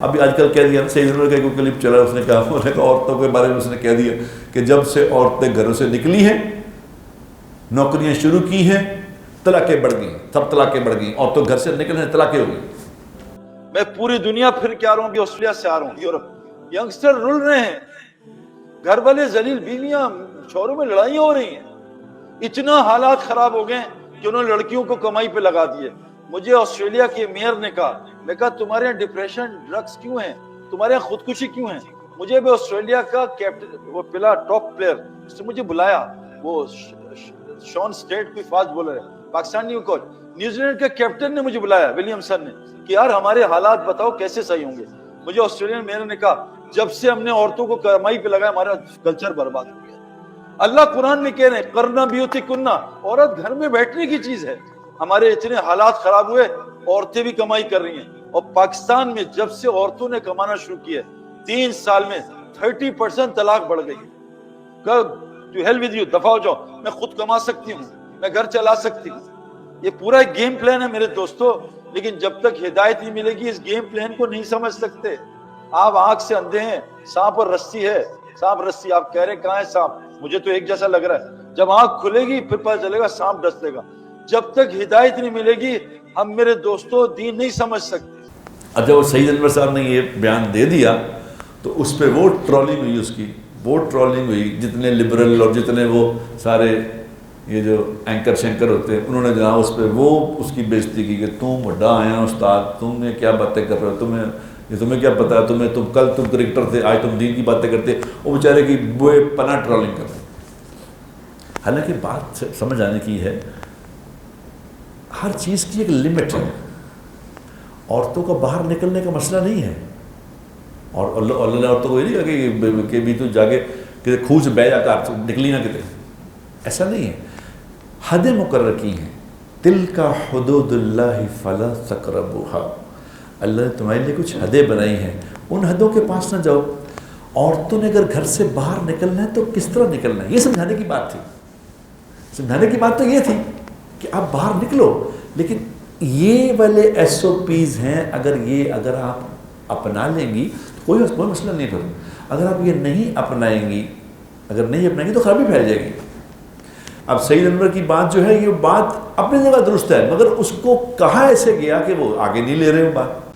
ابھی آج کل کہہ دیا نا، سید انور کا کوئی کلپ چلا، اس نے کہا عورتوں کے بارے میں اس نے کہہ دیا کہ جب سے عورتیں گھروں سے نکلی ہیں، نوکریاں شروع کی ہیں، طلاقیں بڑھ گئی، سب طلاقیں بڑھ گئی، عورتوں گھر سے نکلے ہیں طلاقیں ہو گئی۔ میں پوری دنیا پھر کے آ رہا ہوں، بھی آسٹریلیا سے آ رہا ہوں، یورپ، ینگسٹر رول رہے ہیں، گھر والے ذلیل، بیویاں شوہروں میں لڑائیاں ہو رہی ہیں، اتنا حالات خراب ہو گئے کہ انہوں نے لڑکیوں کو کمائی پہ لگا دیے۔ مجھے آسٹریلیا کے میئر نے کہا، میں کہا تمہارے یہاں ڈپریشن ڈرگز کیوں ہیں، تمہارے یہاں خودکشی کیوں ہیں؟ مجھے بھی آسٹریلیا کا کیپٹن، وہ پلا ٹاپ پلیئر، اس نے مجھے بلایا، وہ شون سٹیٹ کوئی فاسٹ بولر ہے، پاکستانی کوچ، نیوزی لینڈ کے کیپٹن نے مجھے بلایا، ولیمسن نے، کہ یار ہمارے حالات بتاؤ کیسے صحیح ہوں گے۔ مجھے آسٹریلین میئر نے کہا جب سے ہم نے عورتوں کو کمائی پہ لگایا ہمارا کلچر برباد ہو گیا۔ اللہ قرآن میں کہہ رہے ہیں کرنا بیوتکنہ، عورت گھر میں بیٹھنے کی چیز ہے۔ ہمارے اتنے حالات خراب ہوئے، عورتیں بھی کمائی کر رہی ہیں، اور پاکستان میں جب سے عورتوں نے کمانا شروع کیا ہے 3 سال میں 30% طلاق بڑھ گئی۔ ٹو ہیل ود یو، دفع ہو جاؤ، میں خود کما سکتی ہوں، میں گھر چلا سکتی ہوں۔ یہ پورا ایک گیم پلان ہے میرے دوستو، لیکن جب تک ہدایت نہیں ملے گی اس گیم پلان کو نہیں سمجھ سکتے۔ آپ آنکھ سے اندھے ہیں، سانپ اور رسی ہے، سانپ رسی، آپ کہہ رہے کہاں ہے سانپ، مجھے تو ایک جیسا لگ رہا ہے۔ جب آنکھ کھلے گی پھر پتہ چلے گا سانپ ڈس لے گا۔ جب تک ہدایت نہیں ملے گی ہم میرے دوستو دین نہیں سمجھ سکتے۔ اب جب وہ سید انور صاحب نے یہ بیان دے دیا تو اس پہ وہ ٹرولنگ ہوئی، اس کی وہ ٹرولنگ ہوئی، جتنے لبرل اور جتنے وہ سارے یہ جو اینکر شینکر ہوتے ہیں انہوں نے جناب اس پہ وہ اس کی بےزتی کی کہ تم بڑا آیا استاد، تم نے کیا باتیں کر رہے ہو، تمہیں کیا پتا، تم کل تم کرکٹر تھے، آج تم دین کی باتیں کرتے۔ وہ بیچارے کی بے پناہ ٹرولنگ کر رہے ہیں۔ حالانکہ بات سمجھ آنے کی ہے، ہر چیز کی ایک لمٹ ہے۔ عورتوں کا باہر نکلنے کا مسئلہ نہیں ہے، اور اللہ نے عورتوں کو یہ نہیں کہا کہ بھی تو جاگے کہ کھوہ سے بہ جا کر نکلی نہ کتے، ایسا نہیں ہے۔ حدیں مقرر کی ہیں، تلک حدود اللہ فلا تقربوها، اللہ نے تمہارے لیے کچھ حدیں بنائی ہیں، ان حدوں کے پاس نہ جاؤ۔ عورتوں نے اگر گھر سے باہر نکلنا ہے تو کس طرح نکلنا ہے، یہ سمجھانے کی بات تھی۔ سمجھانے کی بات تو یہ تھی کہ آپ باہر نکلو، لیکن یہ والے ایس او پیز ہیں، اگر آپ اپنا لیں گی تو کوئی مسئلہ نہیں پھر۔ اگر آپ یہ نہیں اپنائیں گی تو خرابی پھیل جائے گی۔ اب سید انور کی بات جو ہے، یہ بات اپنی جگہ درست ہے، مگر اس کو کہا ایسے گیا کہ وہ آگے نہیں لے رہے ہو بات۔